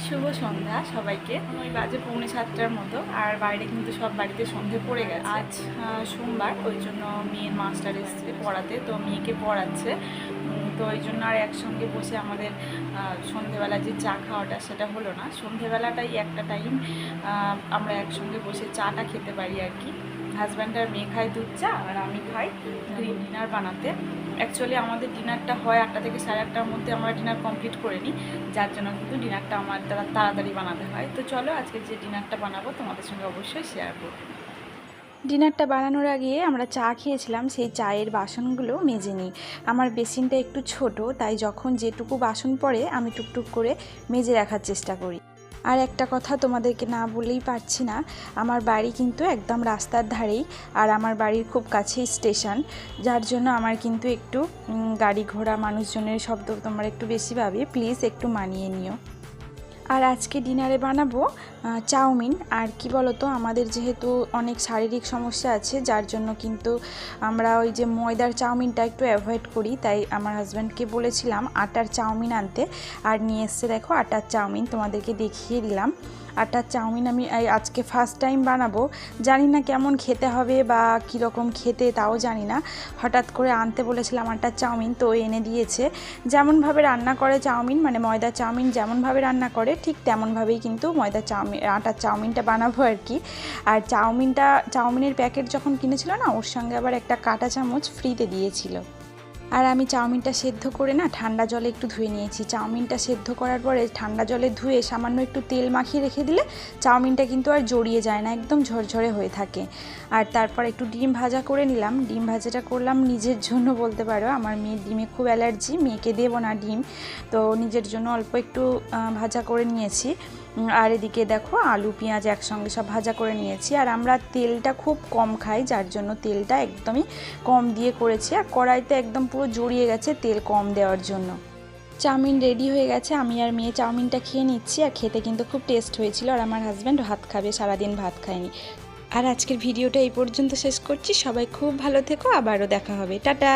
শুভ সন্ধ্যা সবাইকে। ওই বাজে 6:45টার মতো, আর বাইরে কিন্তু সব বাড়িতে সন্ধে পড়ে গেছে। আজ সোমবার, ওই জন্য মেয়ের মাস্টার এসছে পড়াতে, তো মেয়েকে পড়াচ্ছে। তো ওই জন্য আর একসঙ্গে বসে আমাদের সন্ধেবেলা যে চা খাওয়াটা সেটা হলো না। সন্ধেবেলাটাই একটা টাইম আমরা একসঙ্গে বসে চাটা খেতে পারি আর কি। হাজব্যান্ড আর মেয়ে খায় দুধ চা, আর আমি খাই ডিনার বানাতে। অ্যাকচুয়ালি আমাদের ডিনারটা হয় 8টা থেকে 8:30টার মধ্যে আমরা ডিনার কমপ্লিট করে নিই, যার জন্য কিন্তু ডিনারটা আমার তাড়াতাড়ি বানাতে হয়। তো চলো আজকে যে ডিনারটা বানাবো তোমাদের সঙ্গে অবশ্যই শেয়ার করব। ডিনারটা বানানোর আগে আমরা চা খেয়েছিলাম, সেই চায়ের বাসনগুলো মেজে নিই। আমার বেসিনটা একটু ছোট, তাই যখন যেটুকু বাসন পড়ে আমি টুকটুক করে মেজে রাখার চেষ্টা করি। আর একটা কথা তোমাদেরকে না বললেই পারছি না, আমার বাড়ি কিন্তু একদম রাস্তার ধারেই, আর আমার বাড়ির খুব কাছেই স্টেশন, যার জন্য আমার কিন্তু একটু গাড়ি ঘোড়া মানুষজনের শব্দ তোমরা একটু বেশি পাবে, প্লিজ একটু মানিয়ে নিও। আর আজকে ডিনারে বানাবো চাউমিন। আর কি বলো তো, আমাদের যেহেতু অনেক শারীরিক সমস্যা আছে, যার জন্য কিন্তু আমরা ওই যে ময়দার চাউমিনটা একটু অ্যাভয়েড করি। তাই আমার হাজব্যান্ডকে বলেছিলাম আটার চাউমিন আনতে, আর নিয়ে এসছে দেখো আটার চাউমিন, তোমাদেরকে দেখিয়ে দিলাম। আটার চাউমিন আমি আজকে ফার্স্ট টাইম বানাবো, জানি না কেমন খেতে হবে বা কীরকম খেতে তাও জানি না। হঠাৎ করে আনতে বলেছিলাম আটার চাউমিন, তো এনে দিয়েছে। যেমনভাবে রান্না করে চাউমিন, মানে ময়দার চাউমিন যেমনভাবে রান্না করে ঠিক তেমনভাবেই কিন্তু আটার চাউমিনটা বানাবো আর কি। আর চাউমিনের প্যাকেট যখন কিনেছিল না, ওর সঙ্গে আবার একটা কাঁটা চামচ ফ্রিতে দিয়েছিল। আর আমি চাউমিনটা সেদ্ধ করে না ঠান্ডা জলে একটু ধুয়ে নিয়েছি। চাউমিনটা সেদ্ধ করার পরে ঠান্ডা জলে ধুয়ে সামান্য একটু তেল মাখিয়ে রেখে দিলে চাউমিনটা কিন্তু আর জড়িয়ে যায় না, একদম ঝরঝরে হয়ে থাকে। আর তারপর একটু ডিম ভাজা করে নিলাম। ডিম ভাজাটা করলাম নিজের জন্য বলতে পারো, আমার মেয়ের ডিমে খুব অ্যালার্জি, মেয়েকে দেবো না ডিম, তো নিজের জন্য অল্প একটু ভাজা করে নিয়েছি। আর এদিকে দেখো আলু পেঁয়াজ একসঙ্গে সব ভাজা করে নিয়েছি। আর আমরা তেলটা খুব কম খাই, যার জন্য তেলটা একদমই কম দিয়ে করেছি। আর কড়াইতে একদম পুরো জড়িয়ে গেছে তেল কম দেওয়ার জন্য। চাউমিন রেডি হয়ে গেছে, আমি আর মেয়ে চাউমিনটা খেয়ে নিচ্ছি। আর খেতে কিন্তু খুব টেস্ট হয়েছিল। আর আমার হাজব্যান্ড ভাত খাবে, সারাদিন ভাত খায়নি। আর আজকের ভিডিওটা এই পর্যন্ত শেষ করছি। সবাই খুব ভালো থেকো, আবারও দেখা হবে, টাটা।